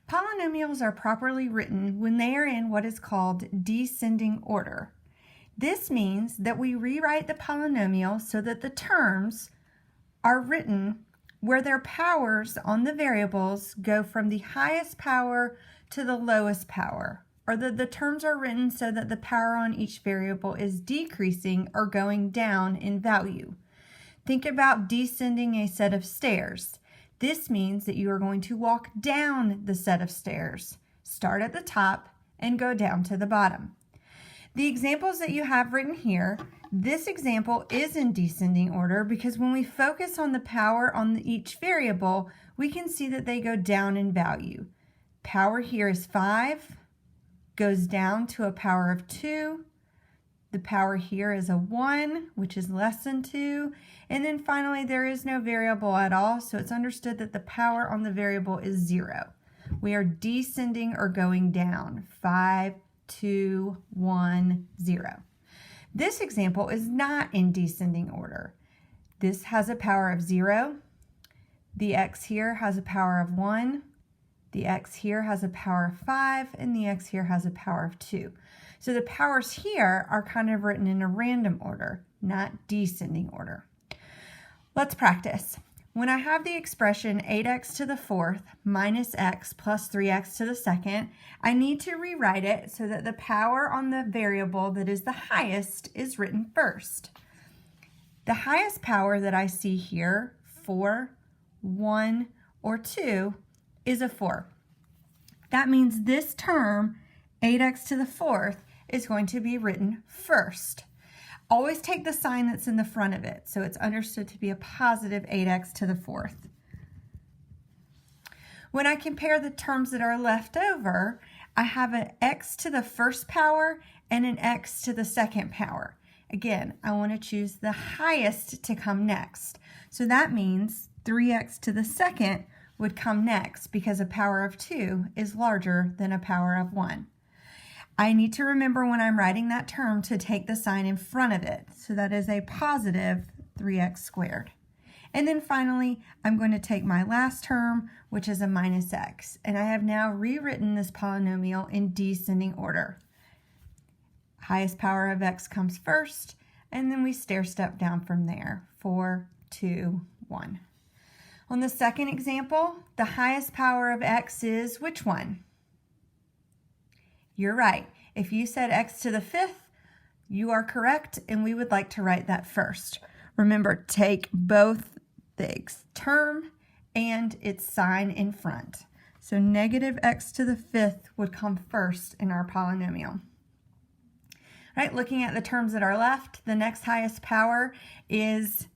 Polynomials are properly written when they are in what is called descending order. This means that we rewrite the polynomial so that the terms are written where their powers on the variables go from the highest power to the lowest power, or that the terms are written so that the power on each variable is decreasing or going down in value. Think about descending a set of stairs. This means that you are going to walk down the set of stairs, start at the top, and go down to the bottom. The examples that you have written here, this example is in descending order because when we focus on the power on each variable, we can see that they go down in value. Power here is 5, goes down to a power of 2. The power here is a 1, which is less than 2. And then finally, there is no variable at all, so it's understood that the power on the variable is 0. We are descending or going down. 5, 2, 1, 0. This example is not in descending order. This has a power of 0. The x here has a power of 1. The x here has a power of 5, and the x here has a power of 2. So the powers here are kind of written in a random order, not descending order. Let's practice. When I have the expression 8x to the fourth minus x plus 3x to the second, I need to rewrite it so that the power on the variable that is the highest is written first. The highest power that I see here, 4, 1, or 2, is a 4. That means this term, 8x to the fourth, is going to be written first. Always take the sign that's in the front of it, so it's understood to be a positive 8x to the fourth. When I compare the terms that are left over, I have an x to the first power and an x to the second power. Again, I want to choose the highest to come next. So that means 3x to the second would come next because a power of 2 is larger than a power of 1. I need to remember when I'm writing that term to take the sign in front of it. So that is a positive 3x squared. And then finally, I'm going to take my last term, which is a minus x. And I have now rewritten this polynomial in descending order. Highest power of x comes first, and then we stair step down from there. 4, 2, 1. On the second example, the highest power of x is which one? You're right. If you said x to the fifth, you are correct, and we would like to write that first. Remember, take both the term and its sign in front. So negative x to the fifth would come first in our polynomial. All right, looking at the terms that are left, the next highest power is,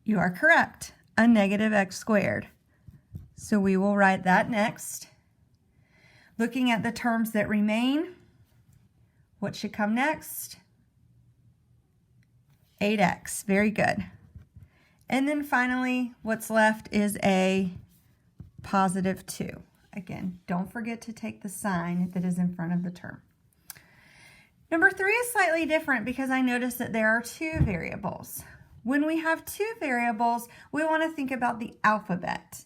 you are correct, a negative x squared. So we will write that next. Looking at the terms that remain, what should come next? 8x, very good. And then finally, what's left is a positive 2. Again, don't forget to take the sign that is in front of the term. Number 3 is slightly different because I noticed that there are 2 variables. When we have 2 variables, we want to think about the alphabet.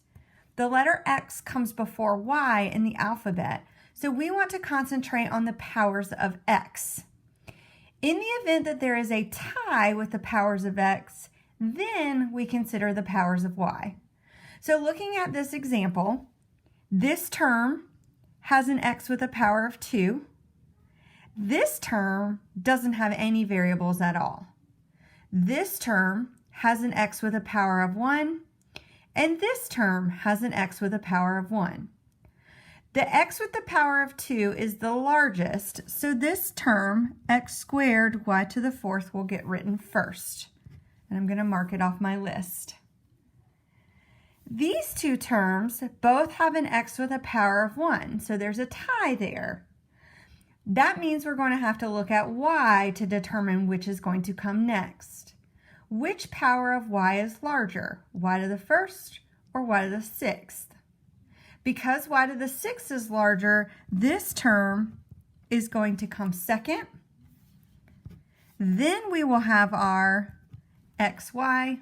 The letter X comes before Y in the alphabet, so we want to concentrate on the powers of X. In the event that there is a tie with the powers of X, then we consider the powers of Y. So looking at this example, this term has an X with a power of 2. This term doesn't have any variables at all. This term has an X with a power of 1. And this term has an x with a power of 1. The x with the power of 2 is the largest, so this term, x squared y to the fourth, will get written first. And I'm going to mark it off my list. These 2 terms both have an x with a power of 1, so there's a tie there. That means we're going to have to look at y to determine which is going to come next. Which power of y is larger, y to the first or y to the sixth? Because y to the sixth is larger, this term is going to come second. Then we will have our xy.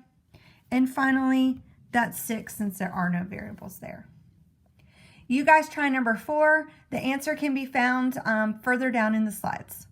And finally, that's 6 since there are no variables there. You guys try number 4. The answer can be found further down in the slides.